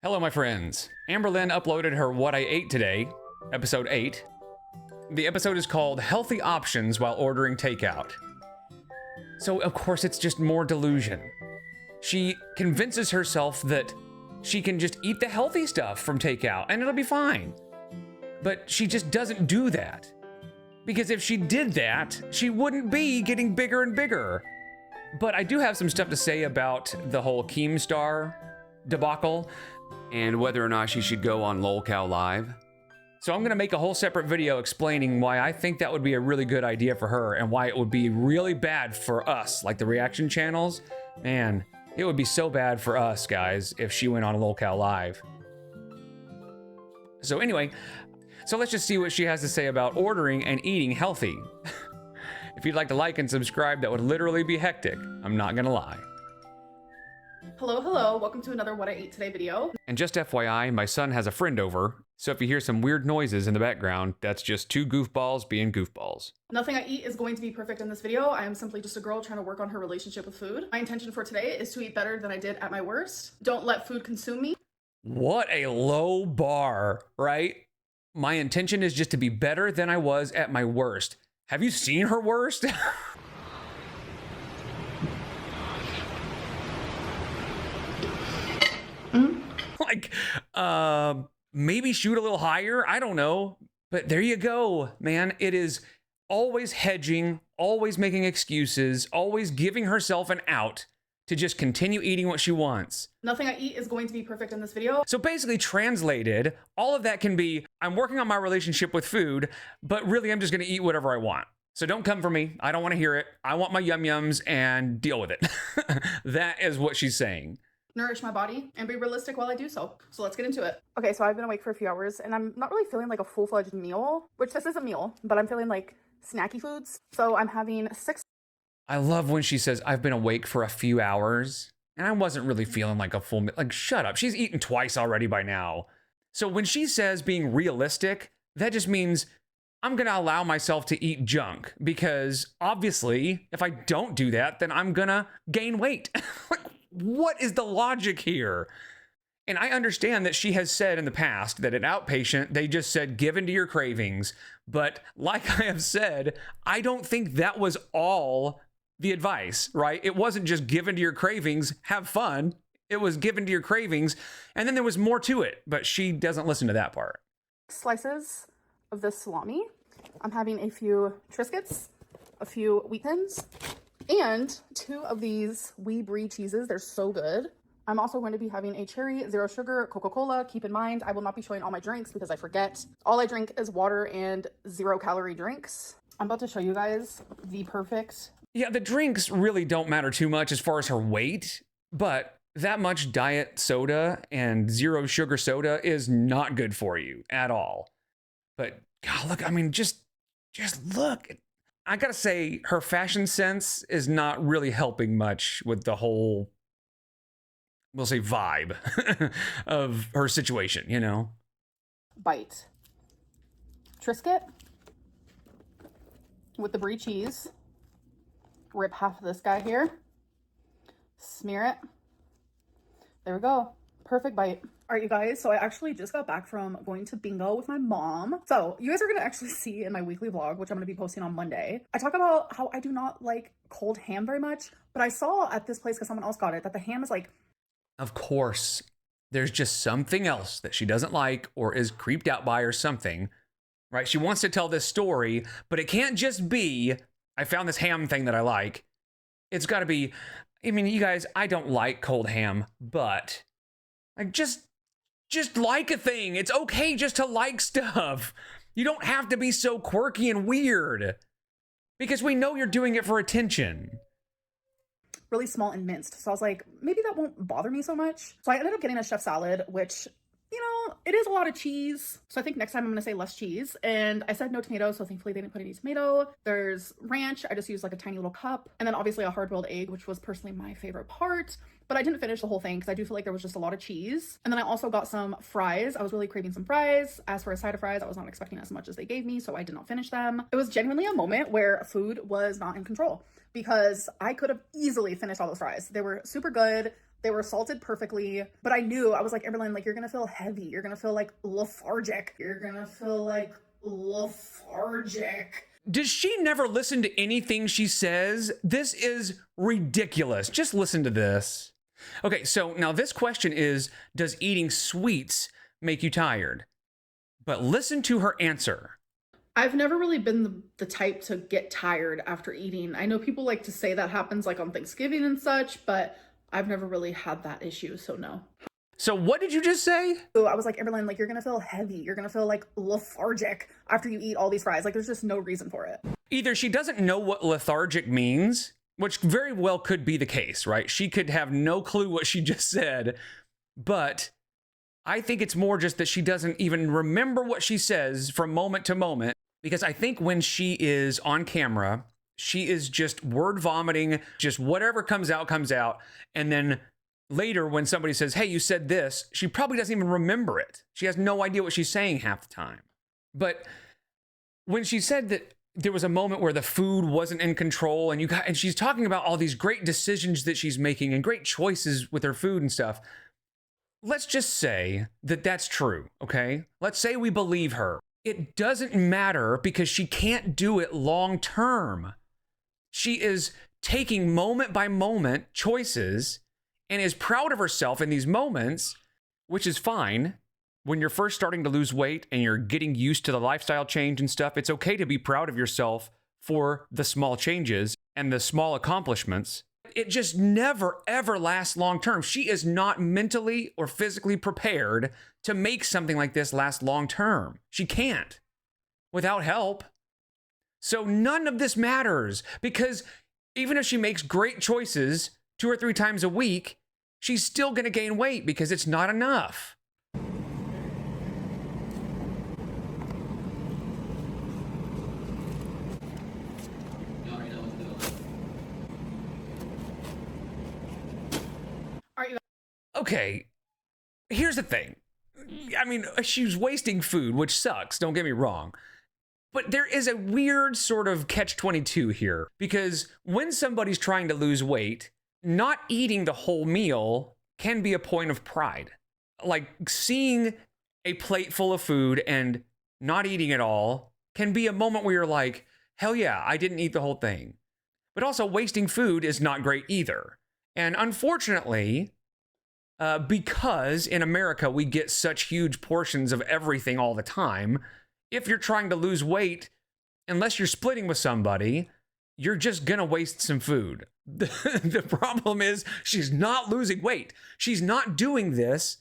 Hello, my friends. Amberlynn uploaded her What I Ate Today, episode 8. The episode is called Healthy Options While Ordering Takeout. So, of course, it's just more delusion. She convinces herself that she can just eat the healthy stuff from takeout and it'll be fine. But she just doesn't do that. Because if she did that, she wouldn't be getting bigger and bigger. But I do have some stuff to say about the whole Keemstar debacle and whether or not she should go on LolCow Live. So I'm gonna make a whole separate video explaining why I think that would be a really good idea for her and why it would be really bad for us, like the reaction channels. Man, it would be so bad for us, guys, if she went on LolCow Live. So anyway, so let's just see what she has to say about ordering and eating healthy. If you'd like to like and subscribe, that would literally be hectic. I'm not gonna lie. Hello, welcome to another What I Ate Today video. And just FYI, my son has a friend over, so if you hear some weird noises in the background, that's just two goofballs being goofballs. Nothing I eat is going to be perfect in this video. I am simply just a girl trying to work on her relationship with food. My intention for today is to eat better than I did at my worst. Don't let food consume me. What a low bar, right? My intention is just to be better than I was at my worst. Have you seen her worst? Like, maybe shoot a little higher. I don't know. But there you go, man. It is always hedging, always making excuses, always giving herself an out to just continue eating what she wants. Nothing I eat is going to be perfect in this video. So basically translated, all of that can be, I'm working on my relationship with food, but really I'm just gonna eat whatever I want. So don't come for me. I don't wanna hear it. I want my yum-yums and deal with it. That is what she's saying. Nourish my body and be realistic while I do so. So let's get into it. Okay, so I've been awake for a few hours and I'm not really feeling like a full-fledged meal, which this is a meal, but I'm feeling like snacky foods. So I'm having 6. I love when she says, I've been awake for a few hours and I wasn't really feeling like a full meal. Like, shut up. She's eaten twice already by now. So when she says being realistic, that just means I'm going to allow myself to eat junk because obviously if I don't do that, then I'm going to gain weight. Like, what is the logic here? And I understand that she has said in the past that at Outpatient, they just said, give in to your cravings. But like I have said, I don't think that was all the advice, right? It wasn't just given to your cravings, have fun. It was given to your cravings. And then there was more to it, but she doesn't listen to that part. Slices of this salami. I'm having a few Triscuits, a few wheat thins, and 2 of these wee brie cheeses. They're so good. I'm also going to be having a cherry zero sugar Coca-Cola. Keep in mind, I will not be showing all my drinks because I forget. All I drink is water and 0 calorie drinks. I'm about to show you guys the perfect. Yeah, the drinks really don't matter too much as far as her weight, but that much diet soda and 0 sugar soda is not good for you at all. But God, look, I mean, just look. I gotta say, her fashion sense is not really helping much with the whole, we'll say, vibe of her situation, you know? Bite. Triscuit with the brie cheese. Rip half of this guy here. Smear it. There we go. Perfect bite. All right, you guys, so I actually just got back from going to bingo with my mom. So you guys are going to actually see in my weekly vlog, which I'm going to be posting on Monday, I talk about how I do not like cold ham very much, but I saw at this place, because someone else got it, that the ham is like... Of course, there's just something else that she doesn't like or is creeped out by or something, right? She wants to tell this story, but it can't just be, I found this ham thing that I like. It's got to be, I mean, you guys, I don't like cold ham, but like just like a thing. It's okay just to like stuff. You don't have to be so quirky and weird because we know you're doing it for attention. Really small and minced. So I was like, maybe that won't bother me so much. So I ended up getting a chef salad, which, you know, it is a lot of cheese. So I think next time I'm going to say less cheese. And I said no tomato, so thankfully they didn't put any tomato. There's ranch. I just used like a tiny little cup. And then obviously a hard-boiled egg, which was personally my favorite part. But I didn't finish the whole thing because I do feel like there was just a lot of cheese. And then I also got some fries. I was really craving some fries. As for a side of fries, I was not expecting as much as they gave me, so I did not finish them. It was genuinely a moment where food was not in control. because I could have easily finished all those fries. They were super good. They were salted perfectly, but I knew, I was like, Amberlynn, like, you're gonna feel heavy. You're gonna feel like lethargic. You're gonna feel like lethargic. Does she never listen to anything she says? This is ridiculous. Just listen to this. Okay, so now this question is, does eating sweets make you tired? But listen to her answer. I've never really been the type to get tired after eating. I know people like to say that happens like on Thanksgiving and such, but I've never really had that issue, so no. So what did you just say? So I was like, Amberlynn, like, you're gonna feel heavy. You're gonna feel like lethargic after you eat all these fries. Like, there's just no reason for it. Either she doesn't know what lethargic means, which very well could be the case, right? She could have no clue what she just said, but I think it's more just that she doesn't even remember what she says from moment to moment, because I think when she is on camera, she is just word vomiting, just whatever comes out, and then later, when somebody says, hey, you said this, she probably doesn't even remember it. She has no idea what she's saying half the time. But when she said that there was a moment where the food wasn't in control, and she's talking about all these great decisions that she's making and great choices with her food and stuff, let's just say that that's true, okay? Let's say we believe her. It doesn't matter because she can't do it long term. She is taking moment by moment choices and is proud of herself in these moments, which is fine. When you're first starting to lose weight and you're getting used to the lifestyle change and stuff, it's okay to be proud of yourself for the small changes and the small accomplishments. It just never, ever lasts long term. She is not mentally or physically prepared to make something like this last long term. She can't without help. So none of this matters, because even if she makes great choices 2 or 3 times a week, she's still going to gain weight because it's not enough. Okay, here's the thing. I mean, she's wasting food, which sucks, don't get me wrong. But there is a weird sort of catch-22 here, because when somebody's trying to lose weight, not eating the whole meal can be a point of pride. Like, seeing a plate full of food and not eating it all can be a moment where you're like, hell yeah, I didn't eat the whole thing. But also, wasting food is not great either. And unfortunately, because in America we get such huge portions of everything all the time, if you're trying to lose weight, unless you're splitting with somebody, you're just gonna waste some food. The problem is she's not losing weight. She's not doing this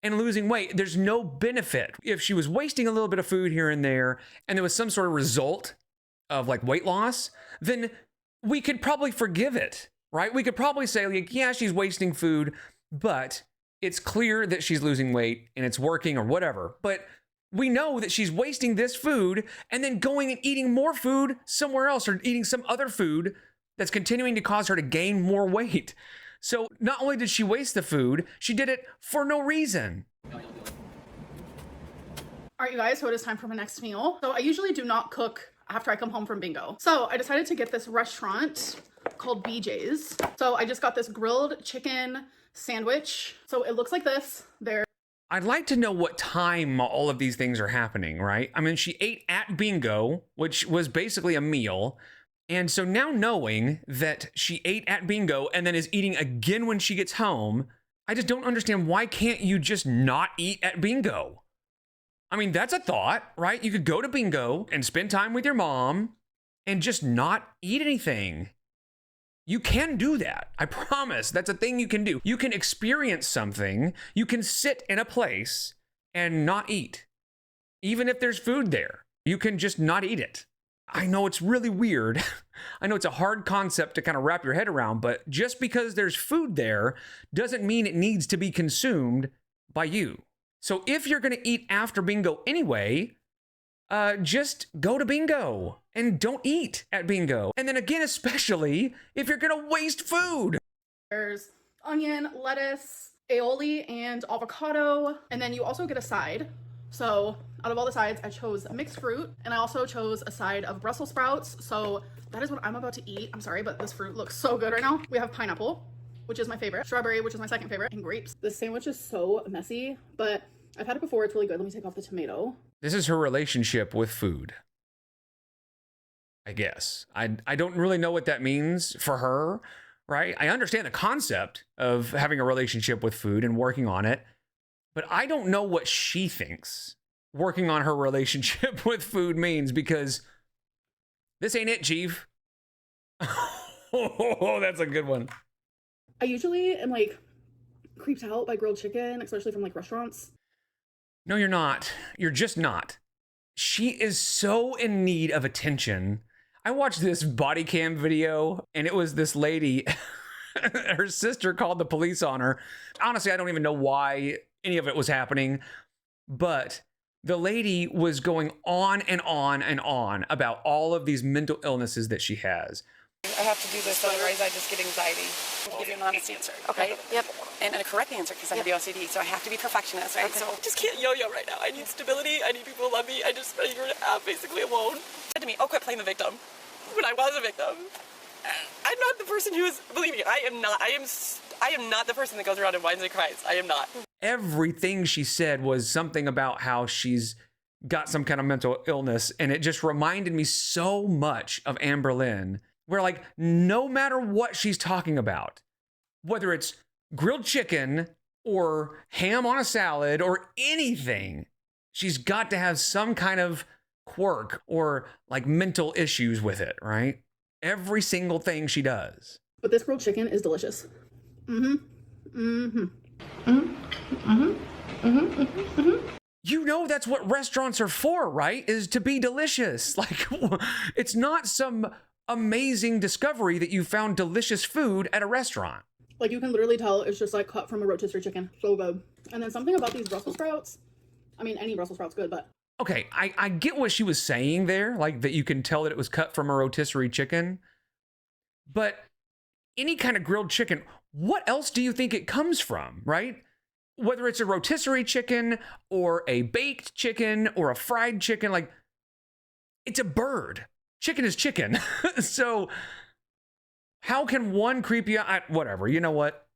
and losing weight. There's no benefit. If she was wasting a little bit of food here and there and there was some sort of result of like weight loss, then we could probably forgive it, right? We could probably say, like, yeah, she's wasting food, but it's clear that she's losing weight and it's working or whatever. But we know that she's wasting this food and then going and eating more food somewhere else, or eating some other food that's continuing to cause her to gain more weight. So not only did she waste the food, she did it for no reason. All right, you guys, so it is time for my next meal. So I usually do not cook after I come home from bingo. So I decided to get this restaurant called BJ's. So I just got this grilled chicken sandwich. So it looks like this. I'd like to know what time all of these things are happening, right? I mean, she ate at bingo, which was basically a meal. And so now knowing that she ate at bingo and then is eating again when she gets home, I just don't understand, why can't you just not eat at bingo? I mean, that's a thought, right? You could go to bingo and spend time with your mom and just not eat anything. You can do that. I promise. That's a thing you can do. You can experience something. You can sit in a place and not eat. Even if there's food there, you can just not eat it. I know it's really weird. I know it's a hard concept to kind of wrap your head around, but just because there's food there doesn't mean it needs to be consumed by you. So if you're going to eat after bingo anyway, just go to bingo and don't eat at bingo. And then again, especially if you're going to waste food. There's onion, lettuce, aioli, and avocado. And then you also get a side. So out of all the sides, I chose mixed fruit, and I also chose a side of Brussels sprouts. So that is what I'm about to eat. I'm sorry, but this fruit looks so good right now. We have pineapple, which is my favorite, strawberry, which is my second favorite, and grapes. This sandwich is so messy, but I've had it before. It's really good. Let me take off the tomato. This is her relationship with food, I guess. I don't really know what that means for her, right? I understand the concept of having a relationship with food and working on it, but I don't know what she thinks working on her relationship with food means, because this ain't it, Chief. Oh, that's a good one. I usually am like creeped out by grilled chicken, especially from like restaurants. No, you're not. You're just not. She is so in need of attention. I watched this body cam video, and it was this lady. Her sister called the police on her. Honestly, I don't even know why any of it was happening, but the lady was going on and on and on about all of these mental illnesses that she has. I have to do this, otherwise I just get anxiety. I'll give you an honest answer. Okay. Right? Yep. And a correct answer, because I have the OCD, so I have to be perfectionist, right? Okay. So I just can't yo-yo right now. I need stability. I need people to love me. I just spent a year and a half basically alone. Said to me, "Oh, quit playing the victim." When I was a victim, I'm not the person who is. Believe me, I am not. I am not the person that goes around and whines and cries. I am not. Everything she said was something about how she's got some kind of mental illness, and it just reminded me so much of Amberlynn. Where, like, no matter what she's talking about, whether it's grilled chicken or ham on a salad or anything, she's got to have some kind of quirk or like mental issues with it, right? Every single thing she does. But this grilled chicken is delicious. Mm-hmm. Mm-hmm. Mm-hmm. Mm-hmm. Mm-hmm. Mm-hmm. You know that's what restaurants are for, right? Is to be delicious. Like, it's not some amazing discovery that you found delicious food at a restaurant. Like, you can literally tell it's just like cut from a rotisserie chicken. So good. And then something about these Brussels sprouts. I mean, any Brussels sprouts good, but okay, I get what she was saying there, like that you can tell that it was cut from a rotisserie chicken. But any kind of grilled chicken, what else do you think it comes from, right? Whether it's a rotisserie chicken or a baked chicken or a fried chicken, like, it's a bird. Chicken is chicken. So how can one creep you out? Whatever, you know what?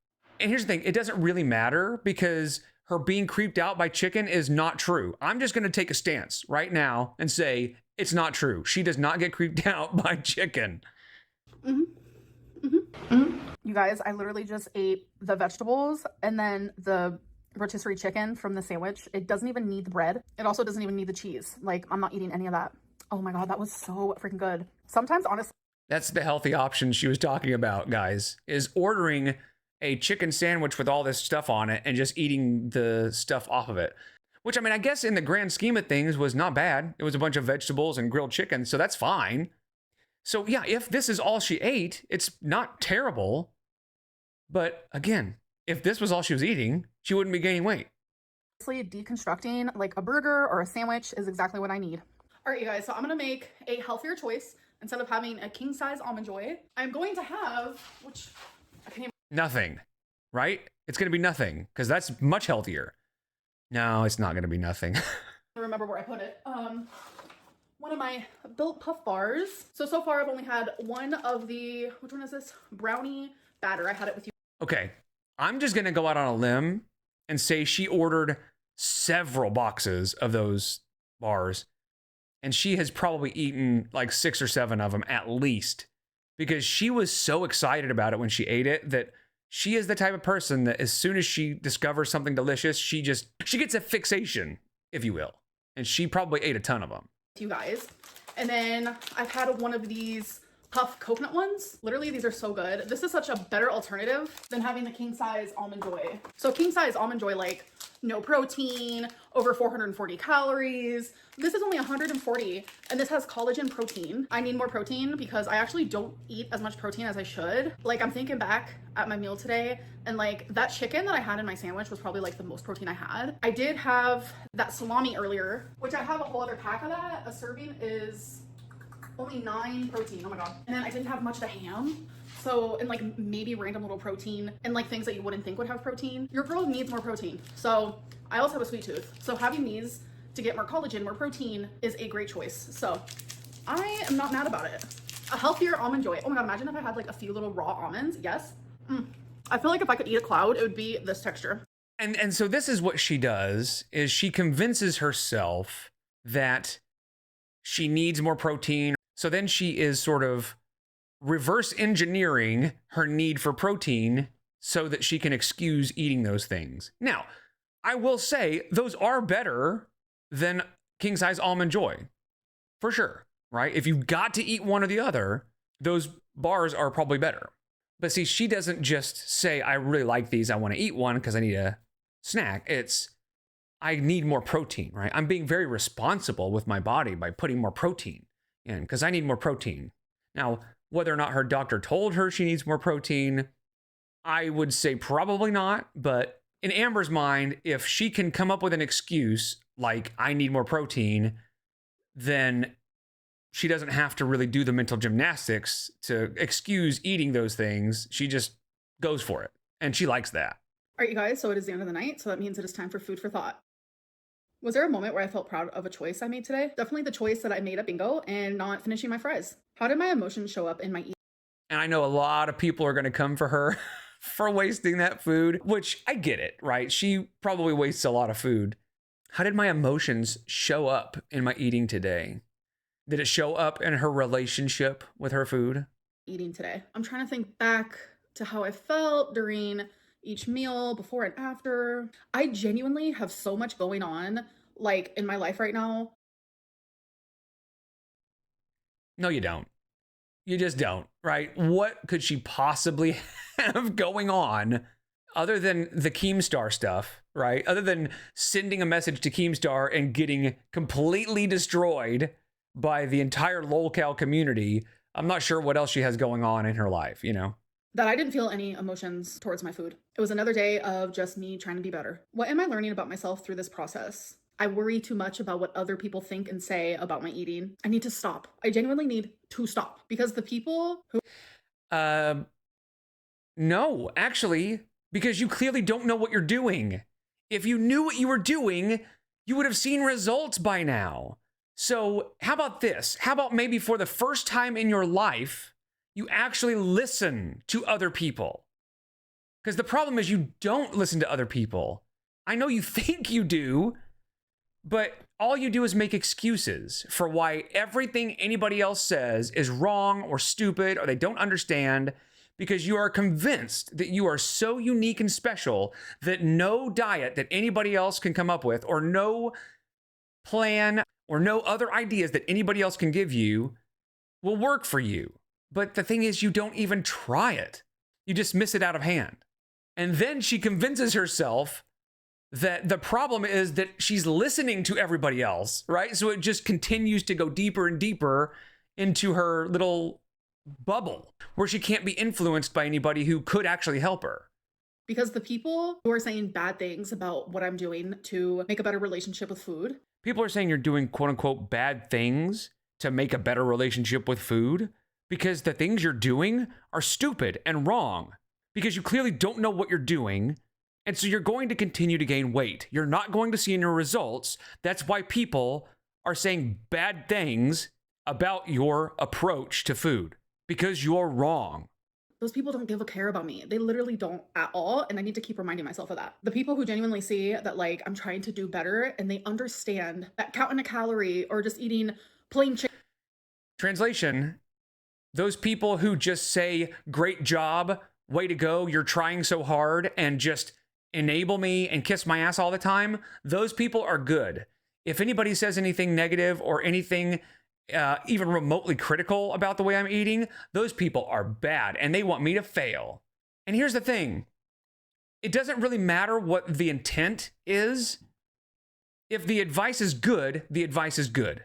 And here's the thing, it doesn't really matter, because her being creeped out by chicken is not true. I'm just going to take a stance right now and say it's not true. She does not get creeped out by chicken. Mm-hmm. Mm-hmm. Mm-hmm. You guys, I literally just ate the vegetables and then the rotisserie chicken from the sandwich. It doesn't even need the bread. It also doesn't even need the cheese. Like, I'm not eating any of that. Oh my God, that was so freaking good. Sometimes, honestly, that's the healthy option she was talking about, guys, is ordering a chicken sandwich with all this stuff on it and just eating the stuff off of it. Which, I mean, I guess in the grand scheme of things was not bad. It was a bunch of vegetables and grilled chicken, so that's fine. So yeah, if this is all she ate, it's not terrible. But again, if this was all she was eating, she wouldn't be gaining weight. Deconstructing like a burger or a sandwich is exactly what I need. All right, you guys, so I'm gonna make a healthier choice. Instead of having a king size almond joy, I'm going to have, which I can't even... Nothing, right? It's gonna be nothing, because that's much healthier. No, it's not gonna be nothing. I remember where I put it. One of my Built Puff bars. So far I've only had one of the, which one is this? Brownie batter. I had it with you. Okay, I'm just gonna go out on a limb and say she ordered several boxes of those bars. And she has probably eaten like 6 or 7 of them at least, because she was so excited about it when she ate it that she is the type of person that as soon as she discovers something delicious, she gets a fixation, if you will. And she probably ate a ton of them. You guys. And then I've had one of these puff coconut ones. Literally, these are so good. This is such a better alternative than having the king size almond joy. So king size almond joy, like no protein, over 440 calories. This is only 140, and this has collagen protein. I need more protein because I actually don't eat as much protein as I should. Like, I'm thinking back at my meal today, and like that chicken that I had in my sandwich was probably like the most protein I had. I did have that salami earlier, which I have a whole other pack of that. A serving is only 9 protein. Oh my God. And then I didn't have much of the ham. So, and like maybe random little protein and like things that you wouldn't think would have protein. Your girl needs more protein. So I also have a sweet tooth. So having these to get more collagen, more protein is a great choice. So I am not mad about it. A healthier almond joy. Oh my God, imagine if I had like a few little raw almonds. Yes. I feel like if I could eat a cloud, it would be this texture. And so this is what she does, is she convinces herself that she needs more protein. So then she is sort of reverse engineering her need for protein so that she can excuse eating those things. Now, I will say those are better than king size almond joy, for sure, right? If you've got to eat one or the other, those bars are probably better. But see, she doesn't just say, I really like these, I want to eat one because I need a snack. It's, I need more protein, right? I'm being very responsible with my body by putting more protein in because I need more protein. Now, whether or not her doctor told her she needs more protein, I would say probably not. But in Amber's mind, if she can come up with an excuse like I need more protein, then she doesn't have to really do the mental gymnastics to excuse eating those things. She just goes for it. And she likes that. All right, you guys, so it is the end of the night. So that means it is time for food for thought. Was there a moment where I felt proud of a choice I made today? Definitely the choice that I made at bingo and not finishing my fries. How did my emotions show up in my eating? And I know a lot of people are going to come for her for wasting that food, which I get it, right? She probably wastes a lot of food. How did my emotions show up in my eating today? Did it show up in her relationship with her food? Eating today. I'm trying to think back to how I felt during each meal, before and after. I genuinely have so much going on, like, in my life right now. No, you don't. You just don't, right? What could she possibly have going on other than the Keemstar stuff, right? Other than sending a message to Keemstar and getting completely destroyed by the entire lolcow community. I'm not sure what else she has going on in her life, you know? That I didn't feel any emotions towards my food. It was another day of just me trying to be better. What am I learning about myself through this process? I worry too much about what other people think and say about my eating. I need to stop. I genuinely need to stop because the people who... No, actually, because you clearly don't know what you're doing. If you knew what you were doing, you would have seen results by now. So how about this? How about maybe for the first time in your life, you actually listen to other people? Because the problem is you don't listen to other people. I know you think you do, but all you do is make excuses for why everything anybody else says is wrong or stupid or they don't understand, because you are convinced that you are so unique and special that no diet that anybody else can come up with or no plan or no other ideas that anybody else can give you will work for you. But the thing is, you don't even try it. You dismiss it out of hand. And then she convinces herself that the problem is that she's listening to everybody else, right? So it just continues to go deeper and deeper into her little bubble where she can't be influenced by anybody who could actually help her. Because the people who are saying bad things about what I'm doing to make a better relationship with food. People are saying you're doing quote unquote bad things to make a better relationship with food because the things you're doing are stupid and wrong because you clearly don't know what you're doing. And so you're going to continue to gain weight. You're not going to see any results. That's why people are saying bad things about your approach to food because you're wrong. Those people don't give a care about me. They literally don't at all. And I need to keep reminding myself of that. The people who genuinely see that, like, I'm trying to do better and they understand that counting a calorie or just eating plain chicken. Translation, those people who just say, great job, way to go, you're trying so hard, and just enable me and kiss my ass all the time, those people are good. If anybody says anything negative or anything even remotely critical about the way I'm eating, those people are bad and they want me to fail. And here's the thing. It doesn't really matter what the intent is. If the advice is good, the advice is good,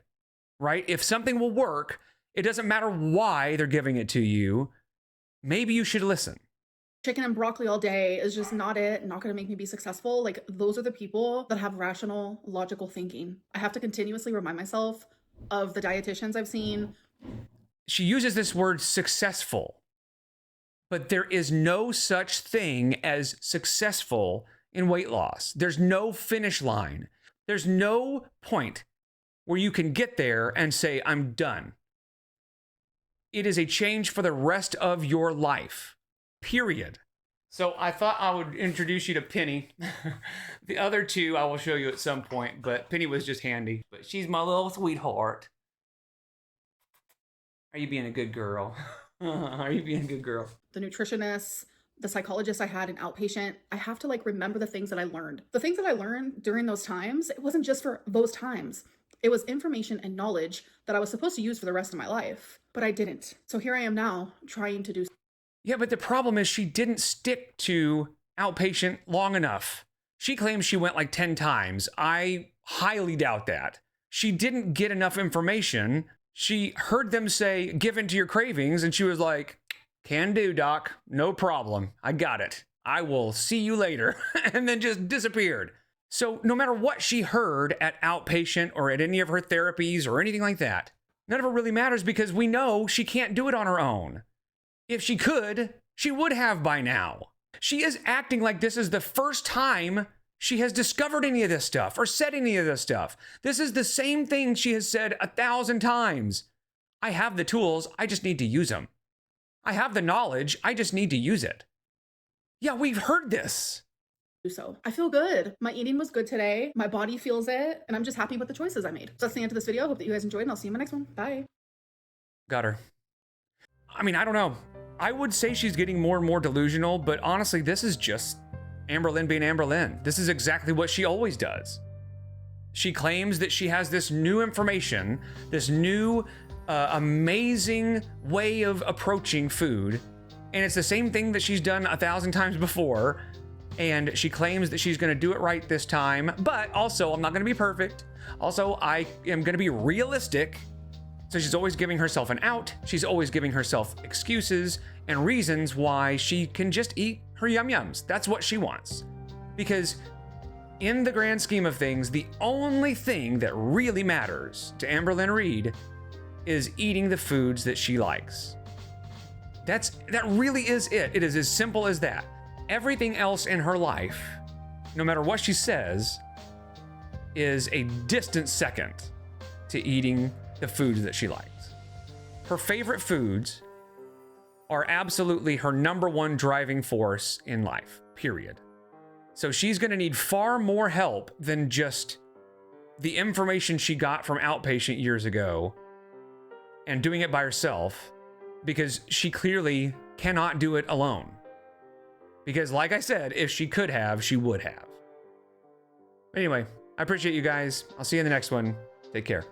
right? If something will work, it doesn't matter why they're giving it to you. Maybe you should listen. Chicken and broccoli all day is just not it, not going to make me be successful. Like, those are the people that have rational, logical thinking. I have to continuously remind myself of the dietitians I've seen. She uses this word successful, but there is no such thing as successful in weight loss. There's no finish line. There's no point where you can get there and say, I'm done. It is a change for the rest of your life, period. So I thought I would introduce you to Penny. The other two I will show you at some point, but Penny was just handy. But she's my little sweetheart. Are you being a good girl? Are you being a good girl? The nutritionist, the psychologist I had in outpatient, I have to like remember the things that I learned. The things that I learned during those times, it wasn't just for those times. It was information and knowledge that I was supposed to use for the rest of my life, but I didn't. So here I am now trying to do. Yeah, but the problem is she didn't stick to outpatient long enough. She claims she went like 10 times. I highly doubt that. She didn't get enough information. She heard them say, give in to your cravings, and she was like, can do, doc. No problem. I got it. I will see you later. And then just disappeared. So no matter what she heard at outpatient or at any of her therapies or anything like that, none of it really matters because we know she can't do it on her own. If she could, she would have by now. She is acting like this is the first time she has discovered any of this stuff or said any of this stuff. This is the same thing she has said 1,000 times. I have the tools, I just need to use them. I have the knowledge, I just need to use it. Yeah, we've heard this. So I feel good. My eating was good today. My body feels it. And I'm just happy with the choices I made. So that's the end of this video. Hope that you guys enjoyed and I'll see you in my next one. Bye. Got her. I mean, I don't know. I would say she's getting more and more delusional, but honestly, this is just Amberlynn being Amberlynn. This is exactly what she always does. She claims that she has this new information, this new amazing way of approaching food. And it's the same thing that she's done 1,000 times before. And she claims that she's gonna do it right this time, but also I'm not gonna be perfect. Also, I am gonna be realistic. So she's always giving herself an out. She's always giving herself excuses and reasons why she can just eat her yum-yums. That's what she wants. Because in the grand scheme of things, the only thing that really matters to Amberlynn Reid is eating the foods that she likes. That really is it. It is as simple as that. Everything else in her life, no matter what she says, is a distant second to eating the foods that she likes. Her favorite foods are absolutely her number one driving force in life, period. So she's gonna need far more help than just the information she got from outpatient years ago and doing it by herself, because she clearly cannot do it alone. Because like I said, if she could have, she would have. Anyway, I appreciate you guys. I'll see you in the next one. Take care.